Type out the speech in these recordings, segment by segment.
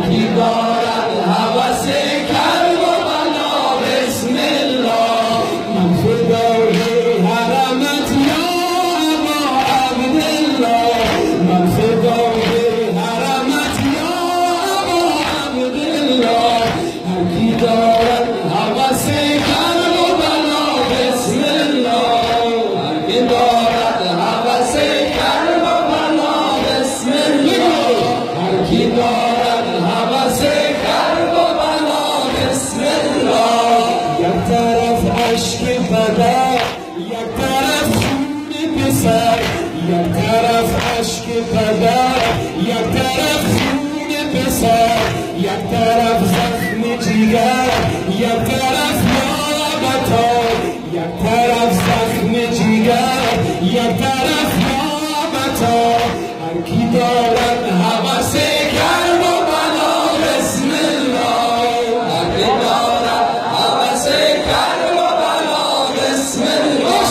کی دارد هوس کرب و بلا بسم الله. من فدای حرمت یا ابا عبدالله، من فدای حرمت یا ابا عبدالله. هر کی دارد هوس کرب و بلا بسم الله، هر کی دارد هوس کرب و بلا بسم الله، هر کی دارد هوس کرب و بلا بسم الله. یک طرف اشک پدر، یک طرف خون پسر، یک طرف اشک پدر، یک طرف خون پسر، یک طرف زخم جگر، یک طرف لابتای، یک طرف زخم جگر، یک طرف لابتای. هر کی دارد هوس کرب و بلا بسم الله، هر کی دارد هوس کرب و بلا بسم الله،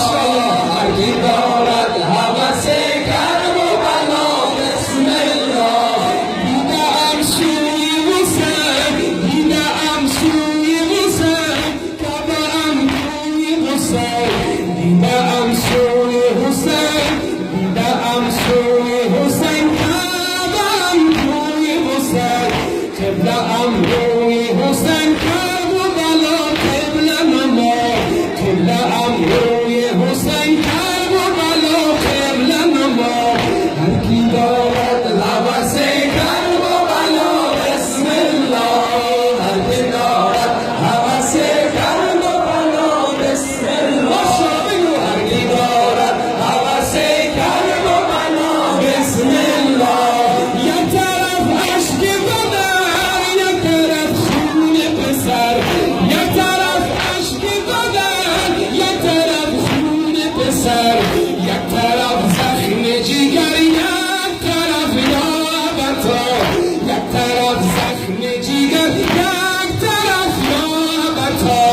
هر کی دارد هوس کرب و بلا بسم الله. دیدم سوی حسین، دیدم سوی حسین، کعبه‌ام کوی حسین، دیدم سوی حسین، دیدم سوی حسین، کعبه‌ام کوی حسین، قبله‌ام روی حسین، کربلا قبله نما، قبله‌ام روی حسین، کربلا قبله نما. هر کی دارد هوس کرب و بلا بسم الله، هر کی دارد هوس کرب و بلا بسم الله، هر کی دارد هوس کرب و بلا بسم الله. یک طرف اشک پدر، یک طرف خون پسر، یک طرف اشک پدر، یک طرف خون پسر، یک طرف زخم جگر، یک طرف لابتا، یک طرف زخم جگر، یک طرف لابتا.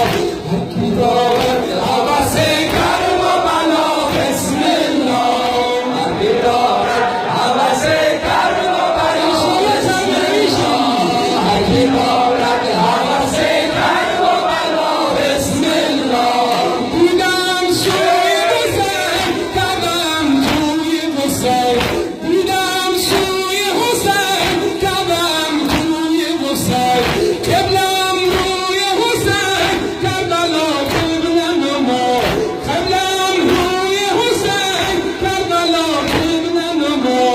هر کی دارد هوس کرب و بلا بسم الله، هر کی دارد هوس کرب و بلا بسم الله، هر کی دارد هوس کرب و بلا بسم الله. دیدم سوی حسین، کعبه‌ام کوی حسین، دیدم سوی حسین، کعبه‌ام کوی حسین، قبله‌ام روی حسین، کربلا قبله نما، قبله‌ام روی حسین، کربلا قبله نما.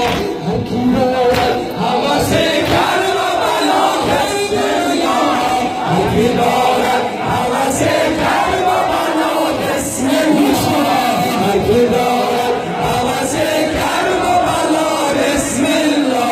هر کی دارد هوس کرب و بلا بسم الله، هر کی دارد هوس کرب و بلا بسم الله، هر کی دارد هوس کرب و بلا بسم الله.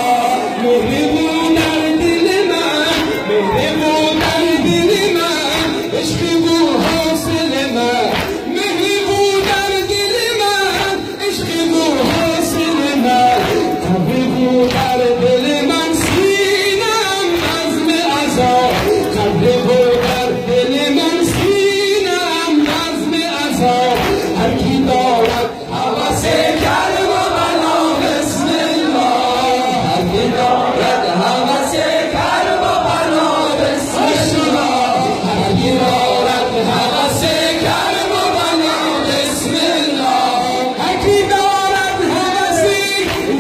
مهری بود در دل من، مهری بود در دل من، عشقی بود حاصل من، مهری بود در دل من، عشقی بود حاصل من. تبی بود در دل من، سینم عزم عذاب، تبی بود در دل من، سینم عزم عذاب. هر کی دارد هوس کرب و بلا بسم الله، هر کی دارد هوس کرب و بلا بسم الله، هر کی دارد هوس کرب و بلا بسم الله. هر کی دارد هوسی،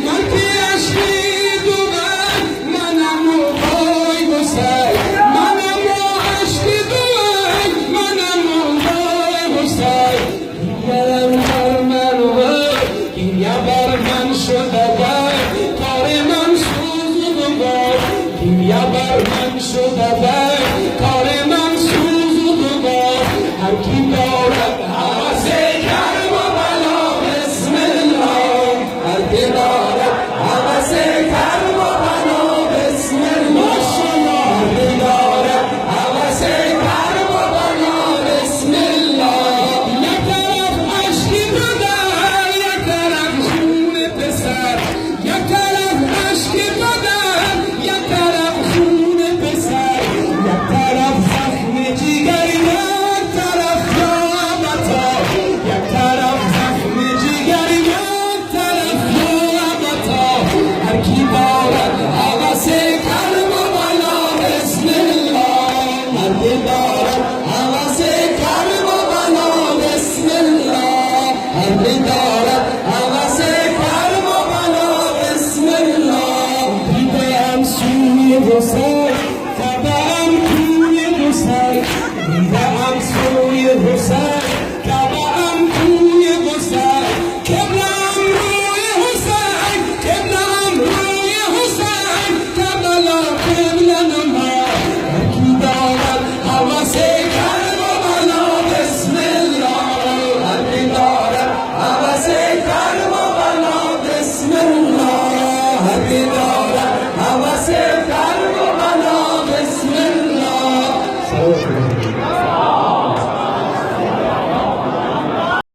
من که عشقی دوبر، منم و پای حسین، منم و عشقی دوبر، منم و پای حسین. دیگرم بر من بود، دنیا بر من شده بود، کار من سوزوده بود، دنیا بر من شده بود، کار من سوزوده بود. هر کی دارد هوس کرب و بلا بسم الله، هر کی دارد هوس کرب و بلا بسم الله، هر کی دارد هوس کرب و بلا بسم الله. یک طرف اشک پدر، یک طرف خون پسر، یک طرف اشک پدر، یک طرف خون پسر، حسین کعبه‌ام کوی حسین دیده‌ام سوی حسین کعبه‌ام کوی حسین قبله‌ام روی حسین قبله‌ام روی حسین کربلا قبله نما هرکی دارد هوس کربلا بسم الله هرکی دارد هوس کربلا بسم الله هرکی دارد هوس کربلا بسم الله